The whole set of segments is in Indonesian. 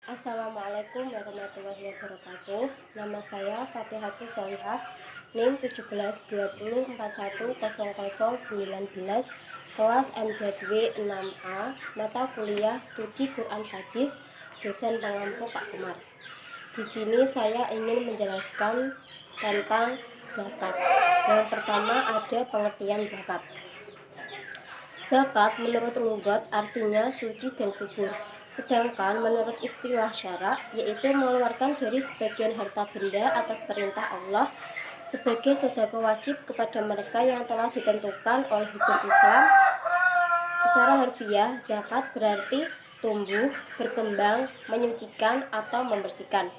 Assalamualaikum warahmatullahi wabarakatuh. Nama saya Fatihatul Sholihah, NIM 1720410019, kelas MZW 6A, mata kuliah Studi Quran Hadis, dosen pengampu Pak Umar. Di sini saya ingin menjelaskan tentang zakat. Yang pertama ada pengertian zakat. Zakat menurut lugat artinya suci dan subur. Sedangkan menurut istilah syara, yaitu mengeluarkan dari sebagian harta benda atas perintah Allah sebagai sedekah wajib kepada mereka yang telah ditentukan oleh hukum Islam. Secara harfiah, zakat berarti tumbuh, berkembang, menyucikan, atau membersihkan.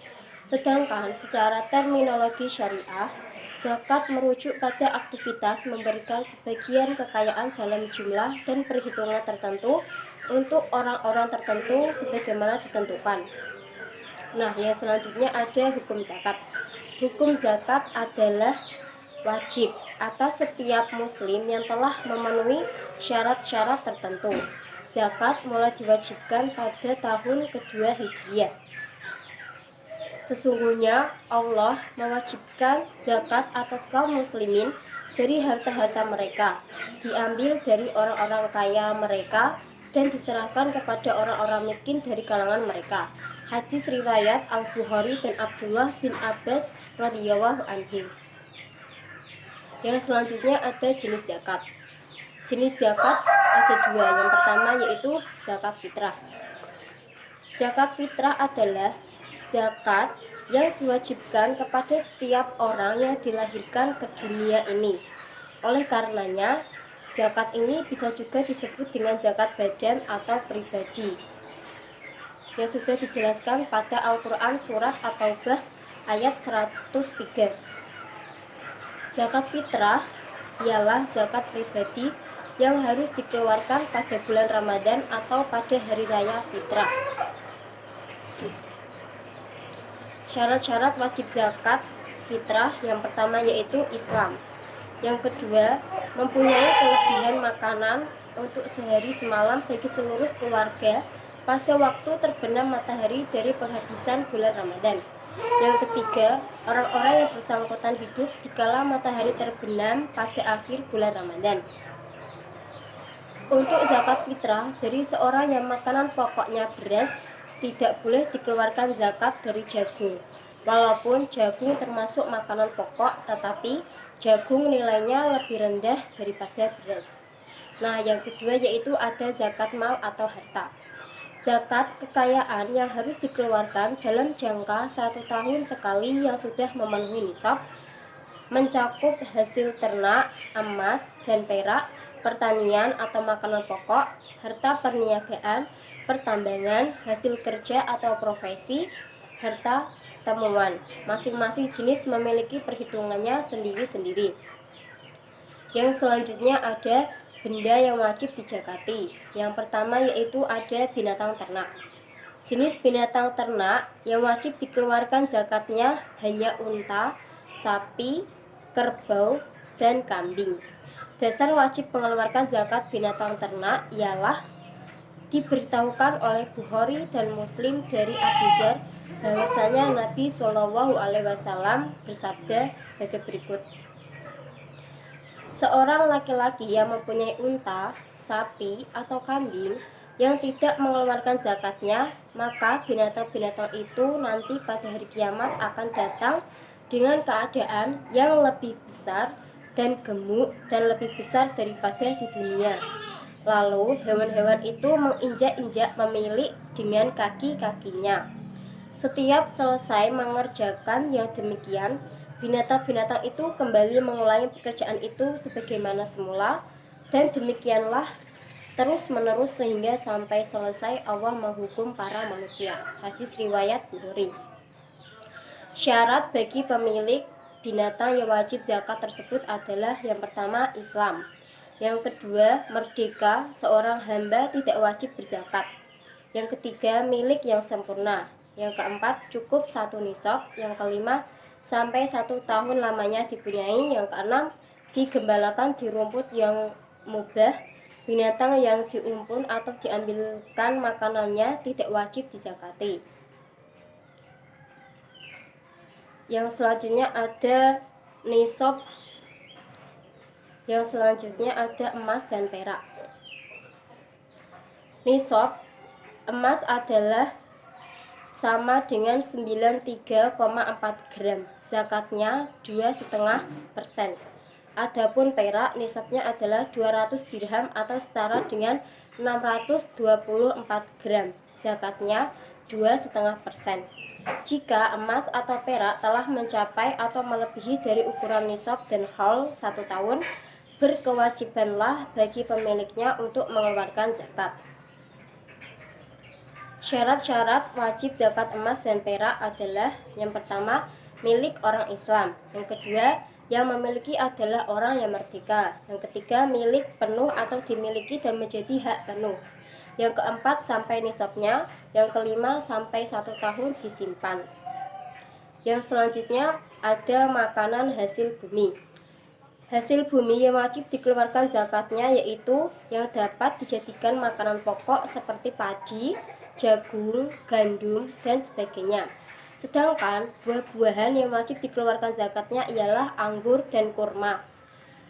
Sedangkan secara terminologi syariah, zakat merujuk pada aktivitas memberikan sebagian kekayaan dalam jumlah dan perhitungan tertentu untuk orang-orang tertentu sebagaimana ditentukan. Nah, yang selanjutnya ada hukum zakat. Hukum zakat adalah wajib atas setiap muslim yang telah memenuhi syarat-syarat tertentu. Zakat mulai diwajibkan pada tahun kedua Hijriah. Sesungguhnya Allah mewajibkan zakat atas kaum muslimin dari harta-harta mereka, diambil dari orang-orang kaya mereka dan diserahkan kepada orang-orang miskin dari kalangan mereka. Hadis riwayat Al-Bukhari dan Abdullah bin Abbas radhiyallahu anhu. Yang selanjutnya ada jenis zakat. Jenis zakat ada dua. Yang pertama yaitu zakat fitrah. Zakat fitrah adalah zakat yang diwajibkan kepada setiap orang yang dilahirkan ke dunia ini. Oleh karenanya, zakat ini bisa juga disebut dengan zakat badan atau pribadi, yang sudah dijelaskan pada Al-Quran surat At-Taubah ayat 103. Zakat fitrah ialah zakat pribadi yang harus dikeluarkan pada bulan Ramadan atau pada hari raya fitrah. Syarat-syarat wajib zakat fitrah yang pertama yaitu Islam. Yang kedua, mempunyai kelebihan makanan untuk sehari semalam bagi seluruh keluarga pada waktu terbenam matahari dari penghabisan bulan Ramadan. Yang ketiga, orang-orang yang bersangkutan hidup dikala matahari terbenam pada akhir bulan Ramadan. Untuk zakat fitrah dari seorang yang makanan pokoknya beras, tidak boleh dikeluarkan zakat dari jagung. Walaupun jagung termasuk makanan pokok, tetapi jagung nilainya lebih rendah daripada beras. Nah, yang kedua yaitu ada zakat mal atau harta. Zakat kekayaan yang harus dikeluarkan dalam jangka 1 tahun sekali yang sudah memenuhi nisab, mencakup hasil ternak, emas dan perak, pertanian atau makanan pokok, harta perniagaan, pertambangan, hasil kerja atau profesi, harta temuan. Masing-masing jenis memiliki perhitungannya sendiri-sendiri. Yang selanjutnya ada benda yang wajib dizakati. Yang pertama yaitu ada binatang ternak. Jenis binatang ternak yang wajib dikeluarkan zakatnya hanya unta, sapi, kerbau, dan kambing. Dasar wajib mengeluarkan zakat binatang ternak ialah diberitahukan oleh Bukhari dan Muslim dari Abu Dzar bahwasanya Nabi SAW bersabda sebagai berikut. Seorang laki-laki yang mempunyai unta, sapi, atau kambing yang tidak mengeluarkan zakatnya, maka binatang-binatang itu nanti pada hari kiamat akan datang dengan keadaan yang lebih besar dan gemuk dan lebih besar daripada di dunia. Lalu hewan-hewan itu menginjak-injak pemilik dengan kaki-kakinya. Setiap selesai mengerjakan yang demikian, binatang-binatang itu kembali mengulangi pekerjaan itu sebagaimana semula, dan demikianlah terus-menerus sehingga sampai selesai Allah menghukum para manusia. Hadis riwayat Bukhari. Syarat bagi pemilik binatang yang wajib zakat tersebut adalah yang pertama Islam. Yang kedua, merdeka, seorang hamba tidak wajib berzakat. Yang ketiga, milik yang sempurna. Yang keempat, cukup 1 nisab. Yang kelima, sampai 1 tahun lamanya dipunyai. Yang keenam, digembalakan di rumput yang mubah. Binatang yang diumpun atau diambilkan makanannya tidak wajib dizakati. Yang selanjutnya ada nisab. Yang selanjutnya ada emas dan perak. Nisab emas adalah sama dengan 93,4 gram. Zakatnya 2,5%. Adapun perak nisabnya adalah 200 dirham atau setara dengan 624 gram. Zakatnya 2,5%. Jika emas atau perak telah mencapai atau melebihi dari ukuran nisab dan haul 1 tahun, berkewajibanlah bagi pemiliknya untuk mengeluarkan zakat. Syarat-syarat wajib zakat emas dan perak adalah: yang pertama, milik orang Islam. Yang kedua, yang memiliki adalah orang yang merdeka. Yang ketiga, milik penuh atau dimiliki dan menjadi hak penuh. Yang keempat, sampai nisabnya. Yang kelima, sampai 1 tahun disimpan. Yang selanjutnya ada makanan hasil bumi. Hasil bumi yang wajib dikeluarkan zakatnya yaitu yang dapat dijadikan makanan pokok seperti padi, jagung, gandum, dan sebagainya. Sedangkan buah-buahan yang wajib dikeluarkan zakatnya ialah anggur dan kurma.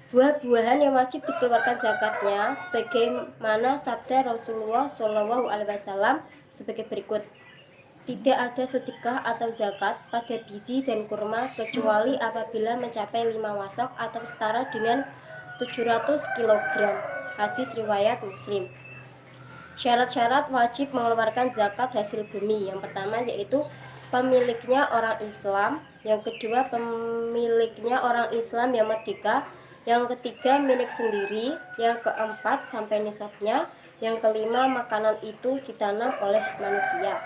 Buah-buahan yang wajib dikeluarkan zakatnya sebagaimana sabda Rasulullah SAW sebagai berikut: tidak ada sedekah atau zakat pada biji dan kurma kecuali apabila mencapai 5 wasok atau setara dengan 700 kg. Hadis riwayat Muslim. Syarat-syarat wajib mengeluarkan zakat hasil bumi. Yang pertama yaitu pemiliknya orang Islam. Yang kedua, pemiliknya orang Islam yang merdeka. Yang ketiga, milik sendiri. Yang keempat, sampai nisabnya. Yang kelima, makanan itu ditanam oleh manusia.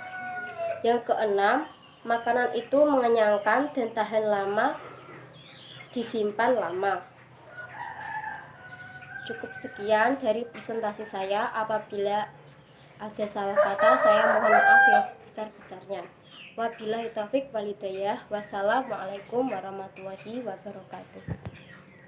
Yang keenam, makanan itu mengenyangkan dan tahan lama, disimpan lama. Cukup sekian dari presentasi saya. Apabila ada salah kata, saya mohon maaf yang sebesar-besarnya. Wabillahi taufik walhidayah. Wassalamualaikum warahmatullahi wabarakatuh.